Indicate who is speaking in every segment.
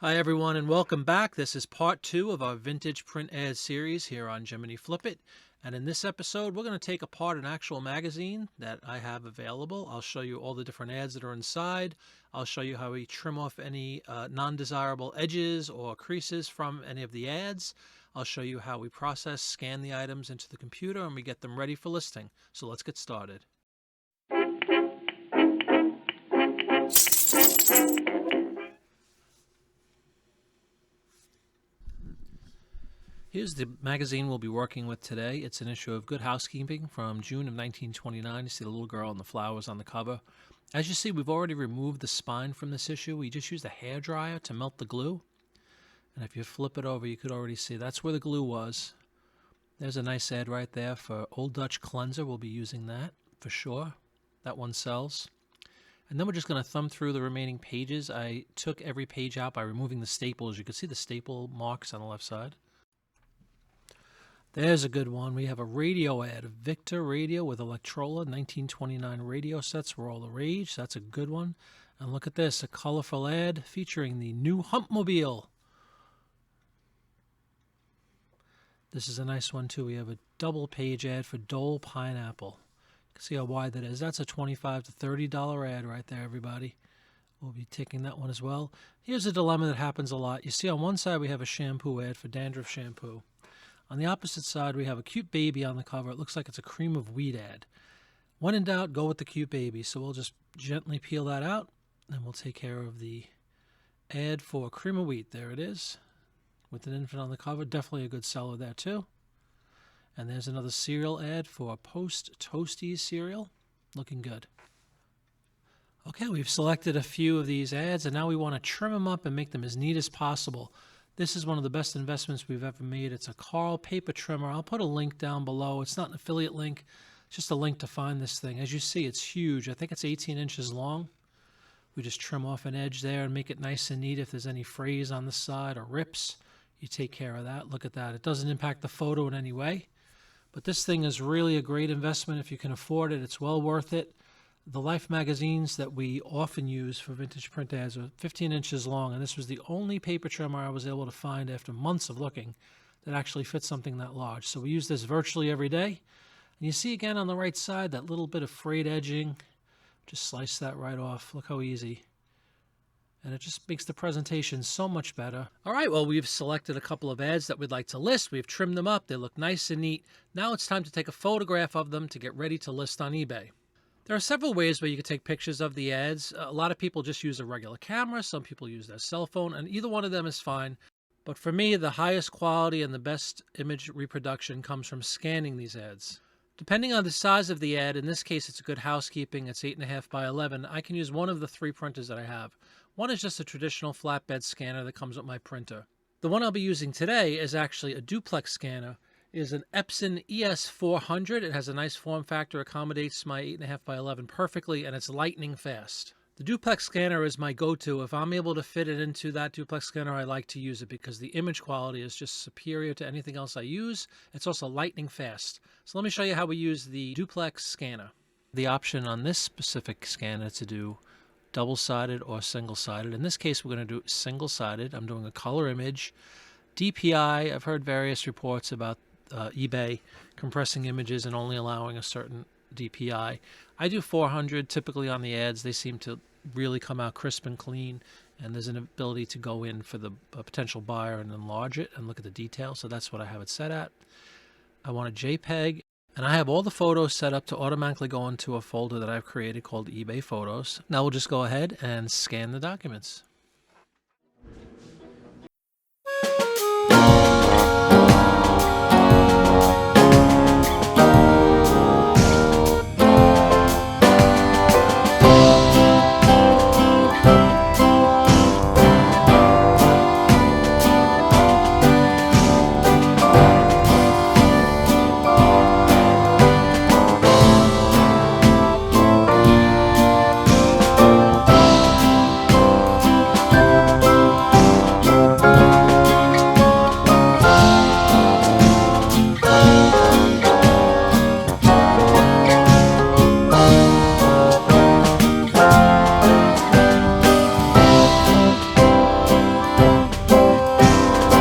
Speaker 1: Hi everyone and welcome back. This is part 2 of our vintage print ad series here on Jiminy Flip It. And in this episode we're going to take apart an actual magazine that I have available. I'll show you all the different ads that are inside. I'll show you how we trim off any non-desirable edges or creases from any of the ads. I'll show you how we scan the items into the computer, and we get them ready for listing. So let's get started. Here's the magazine we'll be working with today. It's an issue of Good Housekeeping from June of 1929. You see the little girl and the flowers on the cover. As you see, we've already removed the spine from this issue. We just used a hairdryer to melt the glue. And if you flip it over, you could already see that's where the glue was. There's a nice ad right there for Old Dutch Cleanser. We'll be using that for sure. That one sells. And then we're just going to thumb through the remaining pages. I took every page out by removing the staples. You can see the staple marks on the left side. There's a good one. We have a radio ad, a Victor radio with Electrola, 1929 radio sets were all the rage. That's a good one. And look at this, a colorful ad featuring the new Humpmobile. This is a nice one too. We have a double page ad for Dole Pineapple. You can see how wide that is. That's a $25 to $30 ad right there, everybody. We'll be taking that one as well. Here's a dilemma that happens a lot. You see on one side we have a shampoo ad for dandruff shampoo. On the opposite side, we have a cute baby on the cover. It looks like it's a cream of wheat ad. When in doubt, go with the cute baby. So we'll just gently peel that out, and we'll take care of the ad for cream of wheat. There it is, with an infant on the cover. Definitely a good seller there, too. And there's another cereal ad for Post Toasties cereal. Looking good. Okay, we've selected a few of these ads, and now we want to trim them up and make them as neat as possible. This is one of the best investments we've ever made. It's a Carl paper trimmer. I'll put a link down below. It's not an affiliate link. It's just a link to find this thing. As you see, it's huge. I think it's 18 inches long. We just trim off an edge there and make it nice and neat. If there's any frays on the side or rips, you take care of that. Look at that. It doesn't impact the photo in any way. But this thing is really a great investment if you can afford it. It's well worth it. The Life magazines that we often use for vintage print ads are 15 inches long, and this was the only paper trimmer I was able to find after months of looking that actually fits something that large. So we use this virtually every day. And you see again on the right side that little bit of frayed edging. Just slice that right off. Look how easy. And it just makes the presentation so much better. All right, well, we've selected a couple of ads that we'd like to list. We've trimmed them up. They look nice and neat. Now it's time to take a photograph of them to get ready to list on eBay. There are several ways where you can take pictures of the ads. A lot of people just use a regular camera. Some people use their cell phone, and either one of them is fine. But for me, the highest quality and the best image reproduction comes from scanning these ads. Depending on the size of the ad, in this case it's a Good Housekeeping, it's 8.5 by 11, I can use one of the 3 printers that I have. One is just a traditional flatbed scanner that comes with my printer. The one I'll be using today is actually a duplex scanner. It is an Epson ES400. It has a nice form factor, accommodates my 8.5 by 11 perfectly, and it's lightning fast. The duplex scanner is my go-to. If I'm able to fit it into that duplex scanner, I like to use it because the image quality is just superior to anything else I use. It's also lightning fast. So let me show you how we use the duplex scanner. The option on this specific scanner to do double-sided or single-sided. In this case, we're going to do single-sided. I'm doing a color image. DPI, I've heard various reports about eBay compressing images and only allowing a certain DPI. I do 400 typically on the ads. They seem to really come out crisp and clean, and there's an ability to go in for the potential buyer and enlarge it and look at the detail. So that's what I have it set at. I want a JPEG, and I have all the photos set up to automatically go into a folder that I've created called eBay Photos. Now we'll just go ahead and scan the documents.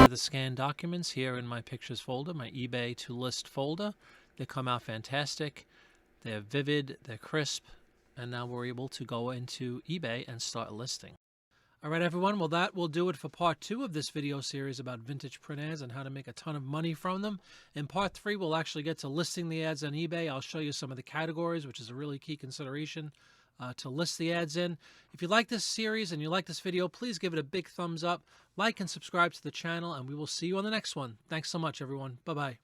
Speaker 1: The scanned documents here in my pictures folder, my eBay to list folder. They come out fantastic. They're vivid, they're crisp, and now we're able to go into eBay and start listing. All right, everyone. Well, that will do it for part 2 of this video series about vintage print ads and how to make a ton of money from them. In part 3, we'll actually get to listing the ads on eBay. I'll show you some of the categories, which is a really key consideration to list the ads in. If you like this series and you like this video, please give it a big thumbs up, like and subscribe to the channel, and we will see you on the next one. Thanks so much, everyone. Bye-bye.